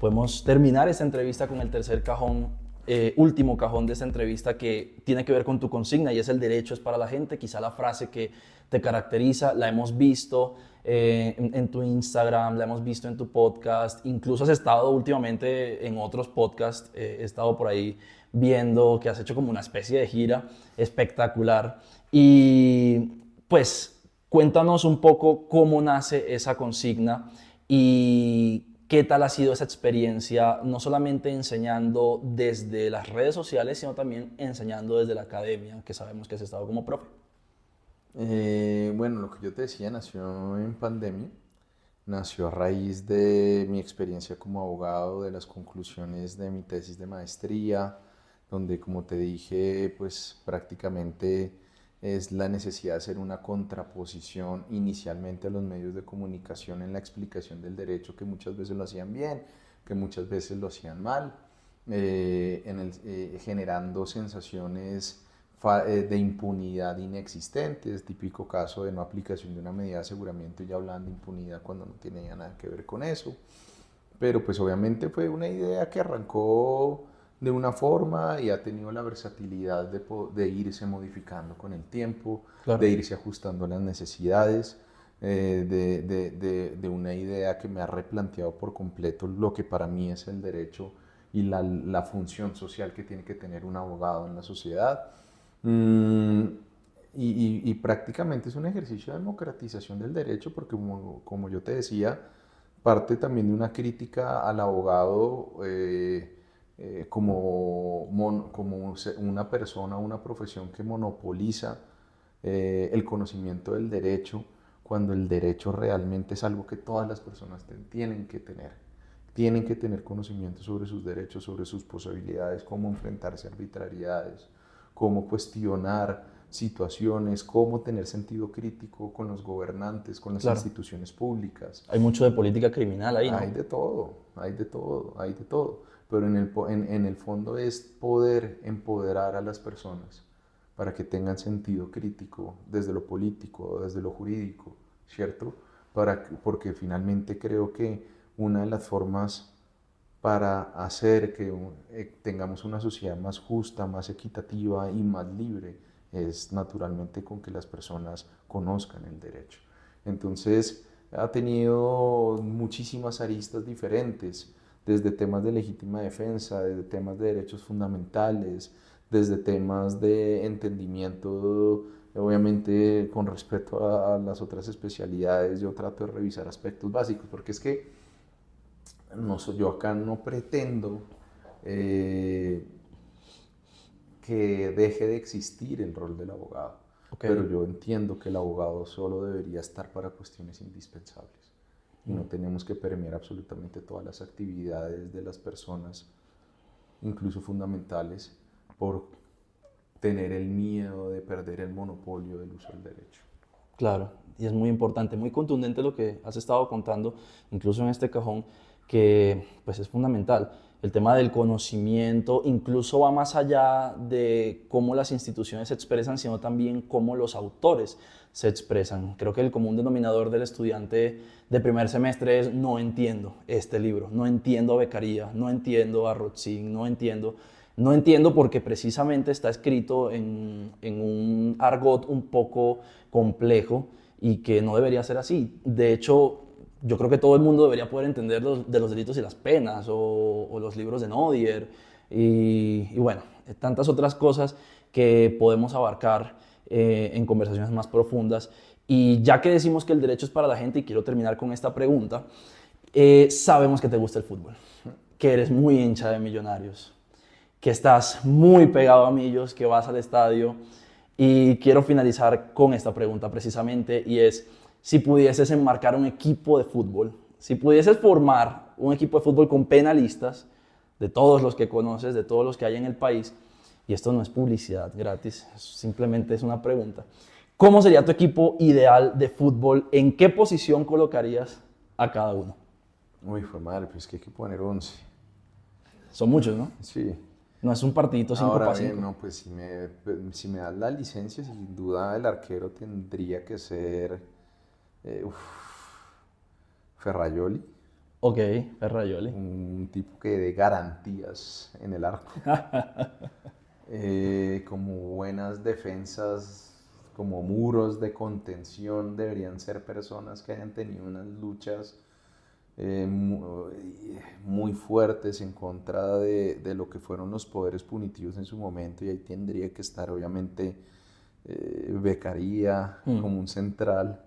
podemos terminar esta entrevista con el tercer cajón, último cajón de esta entrevista, que tiene que ver con tu consigna, y es: el derecho es para la gente. Quizá la frase que te caracteriza, la hemos visto en tu Instagram, la hemos visto en tu podcast, incluso has estado últimamente en otros podcasts, he estado por ahí viendo que has hecho como una especie de gira espectacular. Y pues cuéntanos un poco cómo nace esa consigna y qué tal ha sido esa experiencia, no solamente enseñando desde las redes sociales, sino también enseñando desde la academia, que sabemos que has estado como profe. Bueno, lo que yo te decía nació en pandemia, nació a raíz de mi experiencia como abogado, de las conclusiones de mi tesis de maestría, donde, como te dije, pues prácticamente es la necesidad de hacer una contraposición inicialmente a los medios de comunicación en la explicación del derecho, que muchas veces lo hacían bien, que muchas veces lo hacían mal, generando sensaciones de impunidad inexistentes, típico caso de no aplicación de una medida de aseguramiento y ya hablan de impunidad cuando no tiene nada que ver con eso. Pero pues obviamente fue una idea que arrancó de una forma y ha tenido la versatilidad de irse modificando con el tiempo, de Claro. irse ajustando a las necesidades, de una idea que me ha replanteado por completo lo que para mí es el derecho y la función social que tiene que tener un abogado en la sociedad. Mm, y prácticamente es un ejercicio de democratización del derecho porque, como yo te decía, parte también de una crítica al abogado como una persona, una profesión que monopoliza el conocimiento del derecho, cuando el derecho realmente es algo que todas las personas tienen que tener. Tienen que tener conocimiento sobre sus derechos, sobre sus posibilidades, cómo enfrentarse a arbitrariedades, cómo cuestionar situaciones, cómo tener sentido crítico con los gobernantes, con las Claro. instituciones públicas. Hay mucho de política criminal ahí, Hay ¿no? de todo, hay de todo, hay de todo. Pero en el fondo es poder empoderar a las personas para que tengan sentido crítico desde lo político, desde lo jurídico, ¿cierto? Porque finalmente creo que una de las formas para hacer que tengamos una sociedad más justa, más equitativa y más libre es naturalmente con que las personas conozcan el derecho. Entonces, ha tenido muchísimas aristas diferentes, desde temas de legítima defensa, desde temas de derechos fundamentales, desde temas de entendimiento, obviamente con respecto a las otras especialidades. Yo trato de revisar aspectos básicos, porque es que no soy, yo acá no pretendo eh, que deje de existir el rol del abogado, Ok. pero yo entiendo que el abogado solo debería estar para cuestiones indispensables y no Mm. tenemos que permear absolutamente todas las actividades de las personas, incluso fundamentales, por tener el miedo de perder el monopolio del uso del derecho. Claro, y es muy importante, muy contundente lo que has estado contando, incluso en este cajón, que pues es fundamental. El tema del conocimiento incluso va más allá de cómo las instituciones se expresan, sino también cómo los autores se expresan. Creo que el común denominador del estudiante de primer semestre es: no entiendo este libro, no entiendo a Beccaria, no entiendo a Rothschild, no entiendo porque precisamente está escrito en un argot un poco complejo y que no debería ser así. De hecho, yo creo que todo el mundo debería poder entender de los delitos y las penas, o los libros de Nodier, y bueno, tantas otras cosas que podemos abarcar en conversaciones más profundas. Y ya que decimos que el derecho es para la gente, y quiero terminar con esta pregunta, sabemos que te gusta el fútbol, que eres muy hincha de Millonarios, que estás muy pegado a Millos, que vas al estadio. Y quiero finalizar con esta pregunta precisamente, y es: si pudieses enmarcar un equipo de fútbol, si pudieses formar un equipo de fútbol con penalistas, de todos los que conoces, de todos los que hay en el país, y esto no es publicidad gratis, simplemente es una pregunta, ¿cómo sería tu equipo ideal de fútbol? ¿En qué posición colocarías a cada uno? Uy, fue madre, pues que hay que poner 11. Son muchos, ¿no? Sí. No es un partidito 5 Ahora para bien, 5. no, pues si me das la licencia, sin duda el arquero tendría que ser uf, Ferraioli. Ok, Ferraioli. Un tipo que dé garantías en el arco. Como buenas defensas, como muros de contención, deberían ser personas que hayan tenido unas luchas muy fuertes en contra de lo que fueron los poderes punitivos en su momento, y ahí tendría que estar obviamente Beccaria como un central.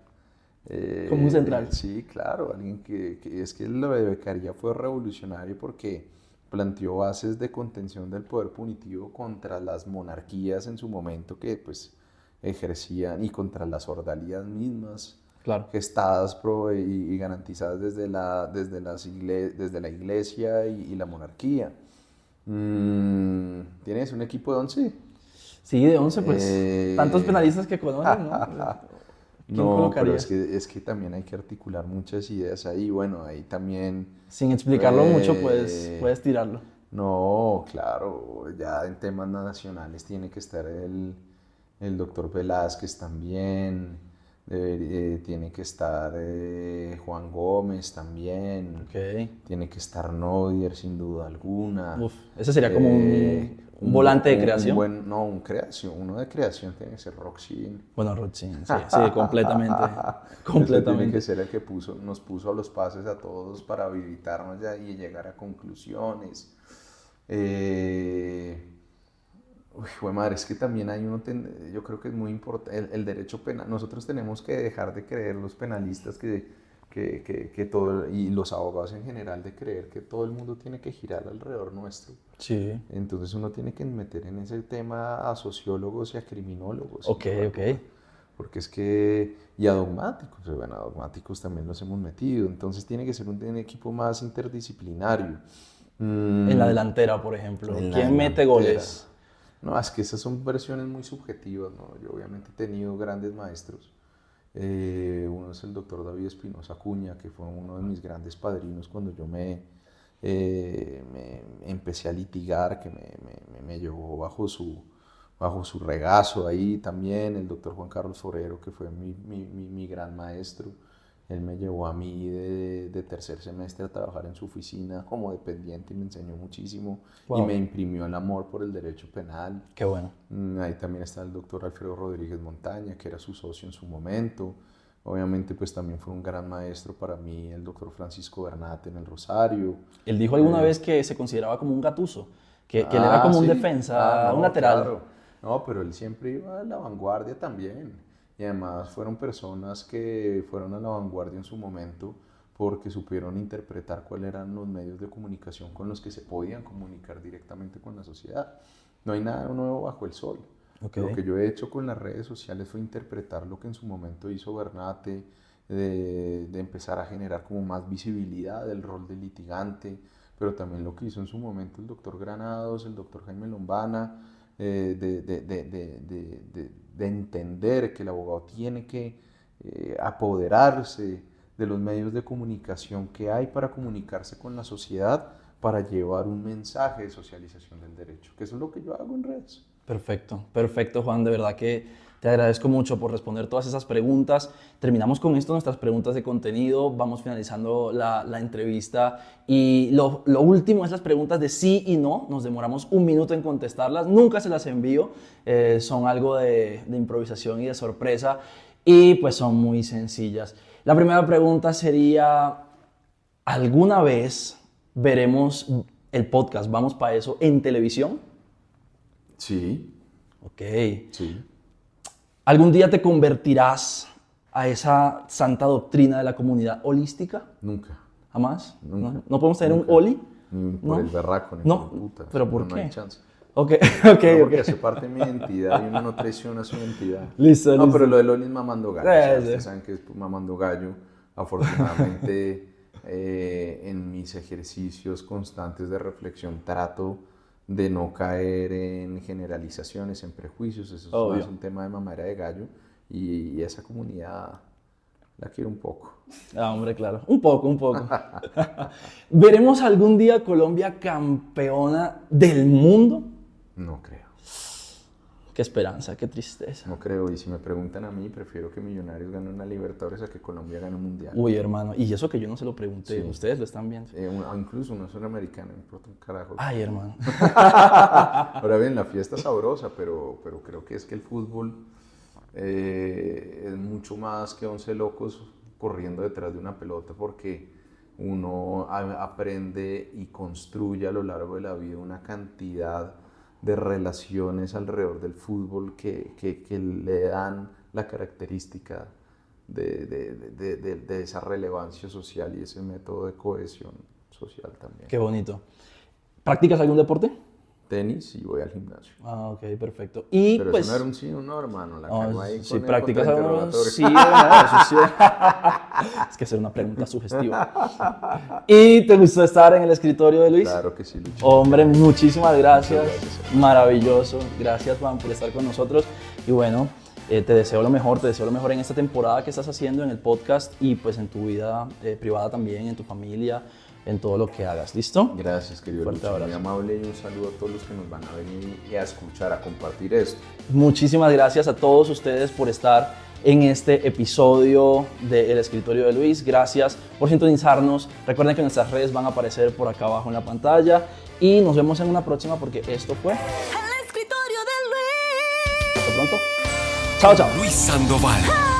Como un central. Sí, claro, alguien que es que lo de Beccaria fue revolucionario porque planteó bases de contención del poder punitivo contra las monarquías en su momento que pues ejercían, y contra las ordalías mismas, Claro. gestadas y garantizadas desde la iglesia y la monarquía. ¿Tienes un equipo de 11? Sí, de 11, pues. Tantos penalistas que conoces, ¿no? ¿Quién No, pero colocarías? es que también hay que articular muchas ideas ahí. Bueno, ahí también... Sin explicarlo mucho, puedes tirarlo. No, claro, ya en temas nacionales tiene que estar el doctor Velázquez también, tiene que estar Juan Gómez también, Ok. tiene que estar Nodier sin duda alguna. Uf, ese sería como un volante de creación. No, uno de creación tiene que ser Roxin. Bueno, Rotzin, sí, sí, completamente. Ese tiene que Completamente. ser el que nos puso a los pases a todos para habilitarnos ya y llegar a conclusiones. Uy, madre, es que también hay yo creo que es muy importante el derecho penal. Nosotros tenemos que dejar de creer, los penalistas, que todo, y los abogados en general, de creer que todo el mundo tiene que girar alrededor nuestro. Sí. Entonces uno tiene que meter en ese tema a sociólogos y a criminólogos. Ok, ok. Porque es que, y a dogmáticos, bueno, a dogmáticos también los hemos metido. Entonces tiene que ser un equipo más interdisciplinario. En la delantera, por ejemplo. En la ¿Quién mete delantera. goles? No, es que esas son versiones muy subjetivas, ¿no? Yo obviamente he tenido grandes maestros. Uno es el doctor David Espinosa Acuña, que fue uno de mis grandes padrinos cuando yo me empecé a litigar, que me llevó bajo su regazo ahí también. El doctor Juan Carlos Forero, que fue mi gran maestro. Él me llevó a mí de tercer semestre a trabajar en su oficina como dependiente y me enseñó muchísimo. Wow. Y me imprimió el amor por el derecho penal. Qué bueno. Ahí también está el doctor Alfredo Rodríguez Montaña, que era su socio en su momento. Obviamente pues también fue un gran maestro para mí el doctor Francisco Bernate en el Rosario. Él dijo alguna vez que se consideraba como un gatuso, que él era como un sí. defensa, No, un lateral. claro. No, pero él siempre iba a la vanguardia también. Y además fueron personas que fueron a la vanguardia en su momento porque supieron interpretar cuáles eran los medios de comunicación con los que se podían comunicar directamente con la sociedad. No hay nada nuevo bajo el sol. Okay. Lo que yo he hecho con las redes sociales fue interpretar lo que en su momento hizo Bernate, de empezar a generar como más visibilidad del rol del litigante, pero también lo que hizo en su momento el doctor Granados, el doctor Jaime Lombana, de entender que el abogado tiene que apoderarse de los medios de comunicación que hay para comunicarse con la sociedad, para llevar un mensaje de socialización del derecho, que eso es lo que yo hago en redes. Perfecto, perfecto, Juan, de verdad que te agradezco mucho por responder todas esas preguntas. Terminamos con esto nuestras preguntas de contenido, vamos finalizando la entrevista y lo último es las preguntas de sí y no. Nos demoramos un minuto en contestarlas, nunca se las envío, son algo de improvisación y de sorpresa y pues son muy sencillas. La primera pregunta sería, ¿alguna vez veremos el podcast Vamos Pa' Eso en televisión? Sí. Ok. Sí. ¿Algún día te convertirás a esa santa doctrina de la comunidad holística? Nunca. ¿Jamás? Nunca. ¿No podemos tener Nunca. un oli? Ni por ¿No? el berraco, ni No, por el puta. ¿pero por No qué? hay chance. Ok, No, ok. porque hace parte de mi identidad y uno no traiciona su identidad. Listo, No, listo. pero lo de Loli es mamando gallo. Sí, O sea, sí. ustedes saben que es mamando gallo. Afortunadamente, en mis ejercicios constantes de reflexión trato de no caer en generalizaciones, en prejuicios. Eso Obvio. es un tema de mamadera de gallo. Y esa comunidad la quiero un poco. Ah, hombre, claro. Un poco, un poco. ¿Veremos algún día Colombia campeona del mundo? No creo. Qué esperanza, qué tristeza. No creo, y si me preguntan a mí, prefiero que Millonarios gane una Libertadores a que Colombia gane un Mundial. Uy, hermano, y eso que yo no se lo pregunté, Sí. ustedes lo están viendo. O incluso una sudamericana, me importa un carajo. Ay, hermano. Ahora bien, la fiesta es sabrosa, pero creo que es que el fútbol es mucho más que 11 locos corriendo detrás de una pelota, porque uno aprende y construye a lo largo de la vida una cantidad de relaciones alrededor del fútbol que le dan la característica de esa relevancia social y ese método de cohesión social también. Qué bonito. ¿Practicas algún deporte? Tenis y voy al gimnasio. Ah, ok, perfecto. Y Pero pues... eso no era un sí o un no, hermano. La cago ahí si con el practicas algo, contrainterrogatorio. sí, eso sí. Es que hacer una pregunta sugestiva. ¿Y te gustó estar en el escritorio de Luis? Claro que sí, Lucho. Hombre, muchísimas gracias. Muchas gracias. Maravilloso. Gracias, Juan, por estar con nosotros. Y bueno, te deseo lo mejor en esta temporada que estás haciendo en el podcast y pues en tu vida privada también, en tu familia, en todo lo que hagas. ¿Listo? Gracias, querido Fuerte Lucho. abrazo. Muy amable y un saludo a todos los que nos van a venir y a escuchar, a compartir esto. Muchísimas gracias a todos ustedes por estar en este episodio de El Escritorio de Luis. Gracias por sintonizarnos. Recuerden que nuestras redes van a aparecer por acá abajo en la pantalla y nos vemos en una próxima porque esto fue El Escritorio de Luis. hasta pronto. Chao, chao. Luis Sandoval.